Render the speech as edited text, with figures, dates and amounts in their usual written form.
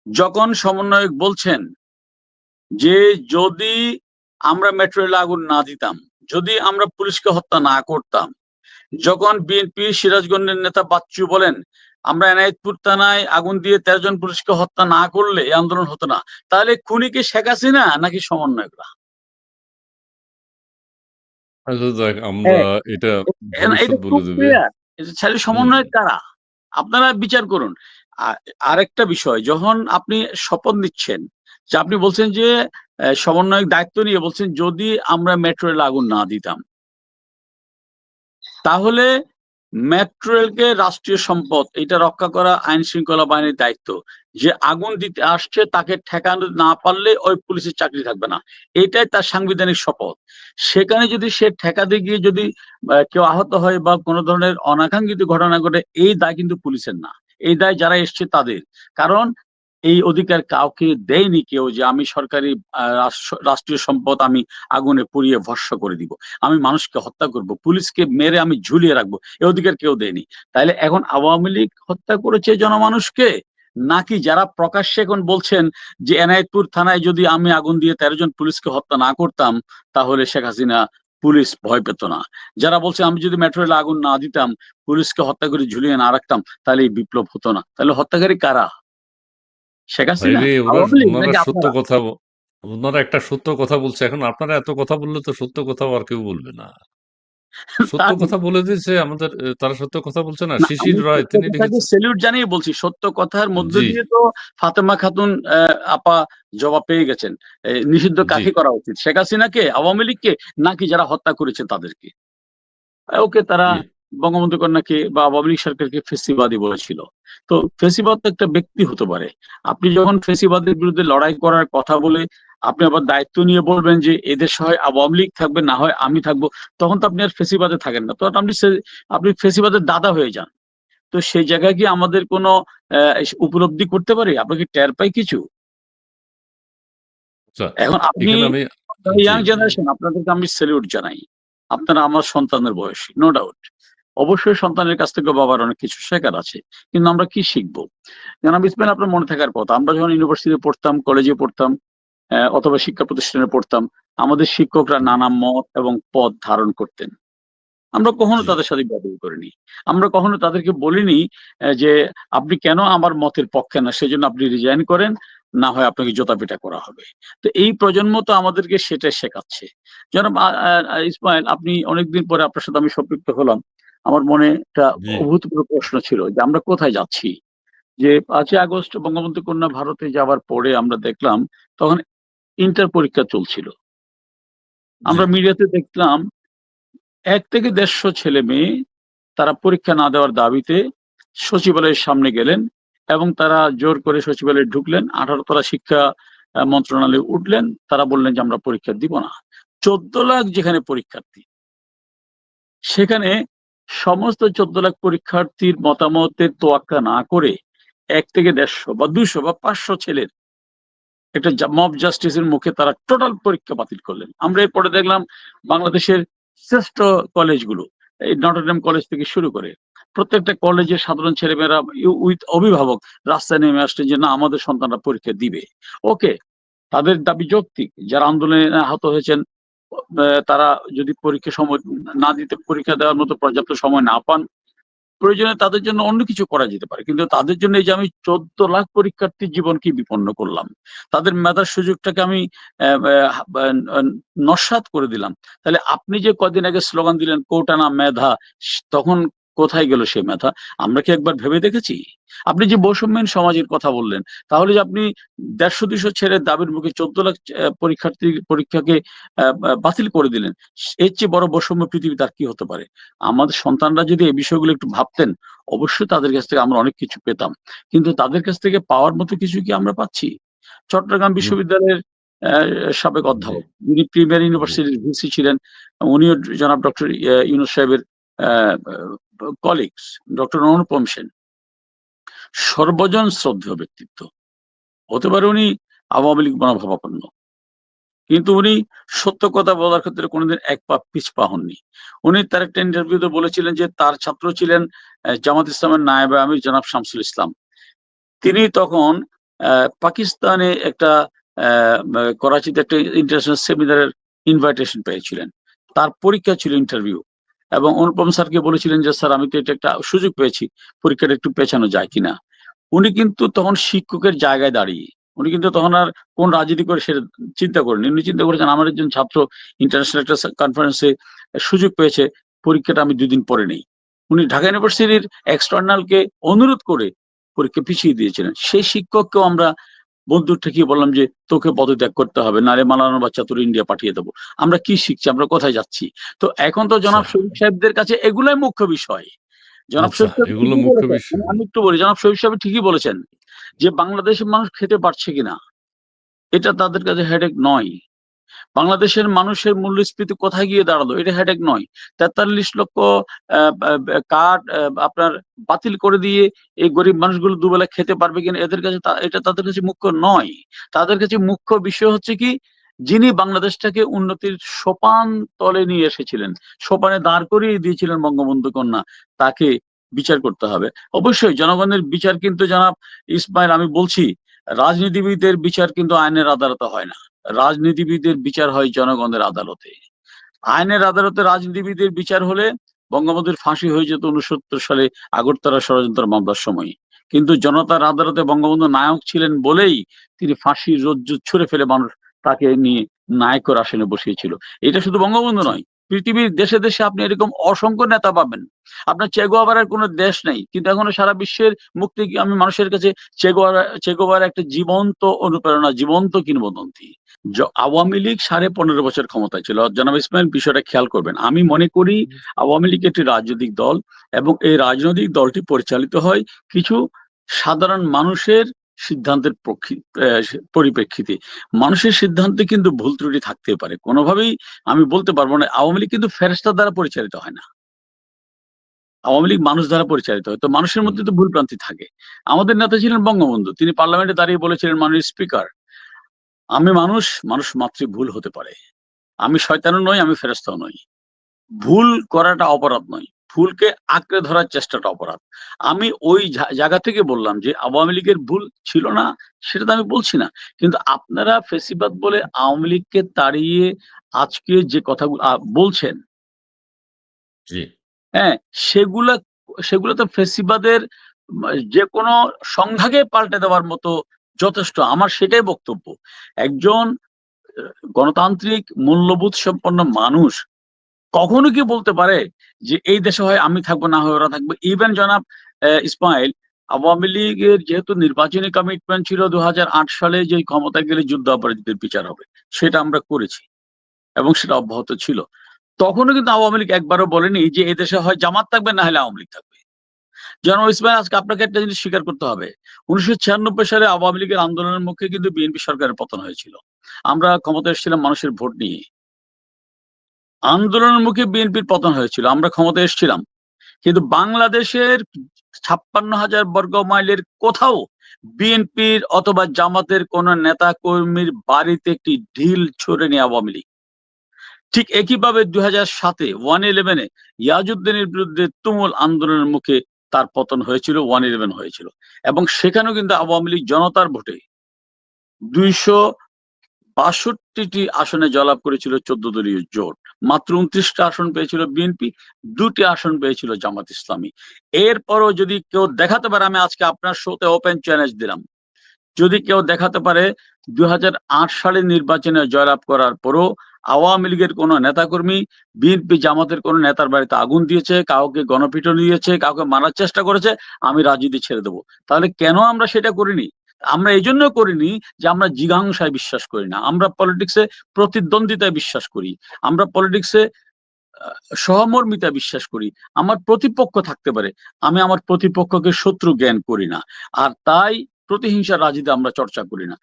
যখন সমন্বয়ক বলছেন যে যদি আমরা মেট্রো রেলে আগুন না দিতাম, যদি আমরা পুলিশকে হত্যা না করতাম, যখন বিএনপি সিরাজগঞ্জের নেতা বাচ্চু বলেন আমরা এনায়েতপুর থানায় আগুন দিয়ে 13 জন পুলিশকে হত্যা না করলে এই আন্দোলন হতো না, তাহলে খুনি কি শেখ হাসিনা নাকি সমন্বয়করা? আচ্ছা দেখ, আমরা হ্যাঁ, এটা এটা ভবিষ্যৎ খুব বলে দেবে। ক্লিয়ার। ছেলে হুম। সমন্বয়ক কারা? আপনারা বিচার করুন। আরেকটা বিষয়, যখন আপনি শপথ নিচ্ছেন যে আপনি বলছেন যে সমন্বয়ক দায়িত্ব নিয়ে বলছেন যদি আমরা মেট্রো রেলে আগুন না দিতাম, তাহলে মেট্রো রেলকে রাষ্ট্রীয় সম্পদ এটা রক্ষা করা আইন শৃঙ্খলা বাহিনীর দায়িত্ব। যে আগুন দিতে আসছে তাকে ঠেকানো না পারলে ওই পুলিশের চাকরি থাকবে না। এটাই তার সাংবিধানিক শপথ। সেখানে যদি সে ঠেকাতে গিয়ে যদি কেউ আহত হয় বা কোনো ধরনের অনাকাঙ্ক্ষিত ঘটনা ঘটে, এই দায় কিন্তু পুলিশের না। এই দায় যারা এসছে তাদের। কারণ এই অধিকার কাউকে দেয়নি কেউ যে আমি সরকারি রাষ্ট্রীয় সম্পদ আমি আগুনে পুড়িয়ে ভস্ম করে দিব। আমি মানুষকে হত্যা করব, পুলিশকে মেরে আমি ঝুলিয়ে রাখবো। এ অধিকার কেউ দেয়নি। তাইলে এখন আওয়ামী লীগ হত্যা করেছে জনমানুষকে? নাকি যারা প্রকাশ্যে এখন বলছেন যে এনায়েতপুর থানায় যদি আমি আগুন দিয়ে 13 জন পুলিশকে হত্যা না করতাম তাহলে শেখ হাসিনা পুলিশ ভয় পেত না। যারা বলছে আমি যদি মেট্রো রেলে আগুন না দিতাম, পুলিশকে হত্যা করে ঝুলিয়ে না রাখতাম তাহলে এই বিপ্লব হতো না। তাহলে হত্যাকারী কারা? শেখ হাসিনা? ভাইরে, আওয়ামী লীগ ওনারা নাকি সত্য আপনারা? কথা ওনারা একটা সত্য কথা বলছে। এখন আপনারা এত কথা বললে তো সত্য কথাও আর কেউ বলবে না। সত্য তার কথা বলে দিয়েছে আমাদের। তারা সত্য কথা বলছে না। না, শিশির আমি রায় সত্য তিনি কথাকে লিখেছেন। সেলিউট জানিয়ে বলছি। সত্য কথার মধ্য জি, দিয়ে তো ফাতেমা খাতুন আপা জবাব পেয়ে গেছেন। নিষিদ্ধ জি, কাকে করা উচিত? শেখ হাসিনাকে, আওয়ামী লীগকে, নাকি যারা হত্যা করেছে তাদেরকে? ওকে, তারা জি, বঙ্গবন্ধু কন্যাকে বা আওয়ামী লীগ সরকারকে ফেসিবাদী বলেছিল। তো ফেসিবাদ তো একটা ব্যক্তি হতে পারে। আপনি যখন ফেসিবাদের বিরুদ্ধে লড়াই করার কথা বলে আপনি আবার দায়িত্ব নিয়ে বলবেন যে এদেশে হয় আওয়ামী লীগ থাকবে না হয় আমি থাকবো, তখন তো আপনি আর ফেসিবাদে থাকেন না, তখন আপনি ফেসিবাদের দাদা হয়ে যান। তো সেই জায়গায় কি আমাদের কোনো উপলব্ধি করতে পারি? আমরা কি টের পাই কিছু? আচ্ছা, এখন আপনি এখানে আমি জি, ইয়াং জেনারেশন, আপনাদেরকে আমি সেলিউট জানাই। আপনারা আমার সন্তানের বয়সী, নো ডাউট। অবশ্যই সন্তানের কাছ থেকে বাবার অনেক কিছু শেখার আছে। কিন্তু আমরা কি শিখবো? জনাব ইসমাইল, আপনার মনে থাকার কথা, আমরা যখন ইউনিভার্সিটিতে পড়তাম, কলেজে পড়তাম, অথবা শিক্ষা প্রতিষ্ঠানে পড়তাম, আমাদের শিক্ষকরা নানা মত এবং পথ ধারণ করতেন। আমরা কখনো জি, তাদের সাথে ব্যাদবি করিনি। আমরা কখনো তাদেরকে বলিনি যে আপনি কেন আমার মতের পক্ষে না, সেজন্য আপনি রিজাইন করেন, না হয় আপনাকে জুতাপিটা করা হবে। তো এই প্রজন্ম তো আমাদেরকে সেটাই শেখাচ্ছে। জনাব ইসমাইল, আপনি অনেকদিন পরে আপনার সাথে আমি সম্পৃক্ত হলাম। আমার মনে একটা জি, অভূতপূর্ব প্রশ্ন ছিল যে আমরা কোথায় যাচ্ছি? যে ৫ই আগস্ট বঙ্গবন্ধু কন্যা ভারতে যাওয়ার পরে আমরা দেখলাম তখন ইন্টার পরীক্ষা চলছিল। জি, আমরা মিডিয়াতে দেখলাম ১ থেকে ১৫০ ছেলে-মেয়ে তারা পরীক্ষা না দেওয়ার দাবিতে সচিবালয়ের সামনে গেলেন এবং তারা জোর করে সচিবালয়ে ঢুকলেন। ১৮ তলা শিক্ষা মন্ত্রণালয়ে উঠলেন। তারা বললেন যে আমরা পরীক্ষা দিব না। ১৪ লাখ যেখানে পরীক্ষার্থী, সেখানে সমস্ত ১৪ লাখ পরীক্ষার্থীর মতামতের তোয়াক্কা না করে ১ থেকে ১৫০ বা ২০০ বা ৫০০ ছেলের একটা মব জাস্টিসের মুখে তারা টোটাল পরীক্ষা বাতিল করলেন। আমরা এরপরে দেখলাম বাংলাদেশের শ্রেষ্ঠ কলেজগুলো, এই নটরডেম কলেজ থেকে শুরু করে প্রত্যেকটা কলেজের সাধারণ ছেলেমেয়েরা উইথ অভিভাবক রাস্তায় নেমে আসলেন যে না, আমাদের সন্তানরা পরীক্ষা দিবে। ওকে, তাদের দাবি যৌক্তিক। যারা আন্দোলনে আহত হয়েছেন তারা যদি পরীক্ষা সময় না দিতে, পরীক্ষা দেওয়ার মতো পর্যাপ্ত সময় না পান, প্রয়োজনে তাদের জন্য অন্য কিছু করা যেতে পারে। কিন্তু তাদের জন্য এই যে আমি ১৪ লাখ পরীক্ষার্থীর জীবনকে বিপন্ন করলাম। তাদের মেধার সুযোগটাকে আমি অ্যা অ্যা বা নস্যাৎ করে দিলাম। তাহলে আপনি যে কদিন আগে স্লোগান দিলেন "কোটা না মেধা", তখন কোথায় গেল সে মেধা? আমরা কি একবার ভেবে দেখেছি? আপনি যে বৈষম্যহীন সমাজের কথা বললেন, তাহলে যে আপনি ১৫০-২০০ ছেলের দাবির মুখে ১৪ লাখ পরীক্ষার্থীর পরীক্ষাকে বাতিল করে দিলেন। এর চেয়ে বড় বৈষম্য পৃথিবীতে আর কি হতে পারে? আমাদের সন্তানরা যদি এই বিষয়গুলো একটু ভাবতেন, অবশ্যই তাদের কাছ থেকে আমরা অনেক কিছু পেতাম। কিন্তু তাদের কাছ থেকে পাওয়ার মতো কিছু কি আমরা পাচ্ছি? চট্টগ্রাম হুম, বিশ্ববিদ্যালয়ের সাবেক জি, অধ্যাপক, যিনি প্রিমিয়ার জি, ইউনিভার্সিটির ভিসি ছিলেন, উনিও জনাব ডক্টর ইউনূস সাহেবের অ্যা কলিগস, ডক্টর অনুপম সেন, সর্বজন শ্রদ্ধেয় ব্যক্তিত্ব। হতে পারে উনি আওয়ামী লীগ মনোভাবাপন্ন। কিন্তু উনি সত্য কথা বলার ক্ষেত্রে কোনদিন এক পা পিছপা হননি। উনি তার একটা ইন্টারভিউতে বলেছিলেন যে তার ছাত্র ছিলেন জামাত ইসলামের নায়েবে আমির জনাব শামসুল ইসলাম। তিনি তখন পাকিস্তানে একটা করাচিতে একটা ইন্টারন্যাশনাল সেমিনারের ইনভাইটেশন পেয়েছিলেন। তার পরীক্ষা ছিল ইন্টারভিউ, এবং অনুপম স্যারকে বলেছিলেন যে স্যার আমি তো এটা একটা সুযোগ পেয়েছি, পরীক্ষাটা একটু পেছানো যায় কিনা। উনি কিন্তু তখন শিক্ষকের জায়গায় দাঁড়িয়ে, উনি কিন্তু তখন আর কোন রাজনীতি করে সেটা চিন্তা করেনি। উনি চিন্তা করেছেন আমার একজন ছাত্র ইন্টারন্যাশনাল একটা কনফারেন্সে সুযোগ পেয়েছে, পরীক্ষাটা আমি 2 দিন পরে নেই। উনি ঢাকা ইউনিভার্সিটির এক্সটার্নালকে অনুরোধ করে পরীক্ষা পিছিয়ে দিয়েছিলেন। সেই শিক্ষককেও আমরা বন্দুক ঠেকিয়ে বললাম যে তোকে পদত্যাগ করতে হবে, নারে মালানোর বাচ্চা তোর ইন্ডিয়া পাঠিয়ে দেবো। আমরা কি শিখছি, আমরা কোথায় যাচ্ছি? তো এখন তো আচ্ছা, জনাব শরীফ সাহেবদের কাছে এগুলাই মুখ্য বিষয়। জনাব আচ্ছা, শরীফ সাহেব এগুলো ঠিকই মুখ্য বলেছেন, বিষয়। আমি একটু বলি, জনাব শরীফ সাহেব ঠিকই বলেছেন যে বাংলাদেশের মানুষ খেতে পারছে কিনা এটা তাদের কাছে হেডেক নয়। বাংলাদেশের মানুষের মূল্যস্ফীতি কোথায় গিয়ে দাঁড়ালো এটা হেডেক নয়। ৪৩ লক্ষ কার্ড আপনার বাতিল করে দিয়ে এই গরিব মানুষগুলো দুবেলা খেতে পারবে কিনা এদের কাছে এটা তাদের কাছে মুখ্য নয়। তাদের কাছে মুখ্য বিষয় হচ্ছে কি, যিনি বাংলাদেশটাকে উন্নতির সোপান তলে নিয়ে এসেছিলেন, সোপানে দাঁড় করিয়ে দিয়েছিলেন বঙ্গবন্ধু কন্যা, তাকে বিচার করতে হবে। অবশ্যই জনগণের বিচার কিন্তু জনাব ইসমাইল, আমি বলছি, রাজনীতিবিদদের বিচার কিন্তু আইনের আদালতে হয় না। রাজনীতিবিদের বিচার হয় জনগণের আদালতে। আইনের আদালতে রাজনীতিবিদের বিচার হলে বঙ্গবন্ধুর ফাঁসি হয়ে যেত ৬৯ সালে আগরতলা ষড়যন্ত্র মামলার সময়। কিন্তু জনতার আদালতে বঙ্গবন্ধু নায়ক ছিলেন বলেই তিনি ফাঁসির রজ্জু ছুঁড়ে ফেলে মানুষ তাকে নিয়ে নায়কের আসনে বসিয়েছিল। এটা শুধু বঙ্গবন্ধু নয়, পৃথিবীর দেশে দেশে আপনি এরকম অসংখ্য নেতা পাবেন। আপনার চে গুয়েভারার কোনো দেশ নেই, কিন্তু এখনো সারা বিশ্বের মুক্তি আমি মানুষের কাছে চে গুয়েভারা একটা জীবন্ত অনুপ্রেরণা, জীবন্ত কিংবদন্তি। আওয়ামী লীগ 15.5 বছর ক্ষমতায় ছিল। জনাব ইসমাইল, বিষয়টা খেয়াল করবেন। আমি মনে করি আওয়ামী লীগ একটি রাজনৈতিক দল, এবং এই রাজনৈতিক দলটি পরিচালিত হয় কিছু সাধারণ মানুষের সিদ্ধান্তের পরিপ্রেক্ষিতে। মানুষের সিদ্ধান্তে কিন্তু ভুল ত্রুটি থাকতে পারে, কোনোভাবেই আমি বলতে পারবো না। আওয়ামী লীগ কিন্তু ফেরেশতা দ্বারা পরিচালিত হয় না, আওয়ামী লীগ মানুষ দ্বারা পরিচালিত হয়। তো মানুষের হুম, মধ্যে তো ভুল ভ্রান্তি থাকে। আমাদের নেতা ছিলেন বঙ্গবন্ধু, তিনি পার্লামেন্টে দাঁড়িয়ে বলেছিলেন, মাননীয় স্পিকার, আমি মানুষ, মানুষ মাত্রই ভুল হতে পারে। আমি শয়তানও নই, আমি ফেরেশতাও নই। ভুল করাটা অপরাধ নয়। ভুলকে আঁকড়ে ধরার চেষ্টাটা অপরাধ। আমি ওই জায়গা থেকে বললাম যে আওয়ামী লীগের ভুল ছিল না, সেটা তো আমি বলছি না। কিন্তু আপনারা ফ্যাসিবাদ বলে আওয়ামী লীগকে তাড়িয়ে আজকে যে কথাগুলো বলছেন, জি, হ্যাঁ, সেগুলা সেগুলো তো ফ্যাসিবাদের যেকোনো সংঘাকে পাল্টে দেওয়ার মতো যথেষ্ট। আমার সেটাই বক্তব্য। একজন আ গণতান্ত্রিক মূল্যবোধ সম্পন্ন মানুষ কখনো কি বলতে পারে যে এই দেশে হয় আমি থাকবো, না হয় ওরা থাকবে? ইভেন জনাব ইসমাইল, আওয়ামী লীগের যেহেতু নির্বাচনী কমিটমেন্ট ছিল ২০০৮ সালে যে ক্ষমতায় গেলে যুদ্ধাপরাধীদের বিচার হবে, সেটা আমরা করেছি এবং সেটা অব্যাহত ছিল। তখনও কিন্তু আওয়ামী লীগ একবারও বলেনি যে এদেশে হয় জামাত থাকবে, না হলে আওয়ামী লীগ থাকবে। জনাব ইসমাইল, আজকে আপনাকে একটা জিনিস স্বীকার করতে হবে। ১৯৯৬ সালে আওয়ামী লীগের আন্দোলনের মুখে কিন্তু বিএনপি সরকারের পতন হয়েছিল। আমরা ক্ষমতায় এসেছিলাম মানুষের ভোট নিয়ে। আন্দোলনের মুখে বিএনপির পতন হয়েছিল। আমরা ক্ষমতায় এসেছিলাম। কিন্তু বাংলাদেশের ৫৬,০০০ বর্গ মাইলের কোথাও বিএনপির অথবা জামাতের কোন নেতা কর্মীর বাড়িতে একটি ঢিল ছোড়েনি আওয়ামী লীগ। ঠিক একইভাবে ২০০৭ 111 এ ইয়াজউদ্দিনের বিরুদ্ধে তুমুল আন্দোলনের মুখে তার পতন হয়েছিল, 111 হয়েছিল। এবং সেখানেও কিন্তু আওয়ামী লীগ জনতার ভোটে ২৬২টি আসনে জয়লাভ করেছিল ১৪ দলীয় জোট। মাত্র ২৯টা আসন পেয়েছিল বিএনপি, ২টি আসন পেয়েছিল জামাত ইসলামী। এরপরও যদি কেউ দেখাতে পারে, আমি আজকে আপনার শোতে ওপেন চ্যালেঞ্জ দিলাম, যদি কেউ দেখাতে পারে ২০০৮ সালের নির্বাচনে জয়লাভ করার পরও আওয়ামী লীগের কোন নেতাকর্মী বিএনপি জামাতের কোন নেতার বাড়িতে আগুন দিয়েছে, কাউকে গণপিটুনি দিয়েছে, কাউকে মারার চেষ্টা করেছে, আমি রাজনীতি ছেড়ে দেব। তাহলে কেন আমরা সেটা করিনি? আমরা এজন্য করিনি যে আমরা জিঘাংসায় বিশ্বাস করি না। আমরা পলিটিক্সে প্রতিদ্বন্দ্বিতায় বিশ্বাস করি। আমরা পলিটিক্সে আ সহমর্মিতায় বিশ্বাস করি। আমার প্রতিপক্ষ থাকতে পারে। আমি আমার প্রতিপক্ষকে শত্রু জ্ঞান করি না। আর তাই প্রতিহিংসার রাজনীতি আমরা চর্চা করি না।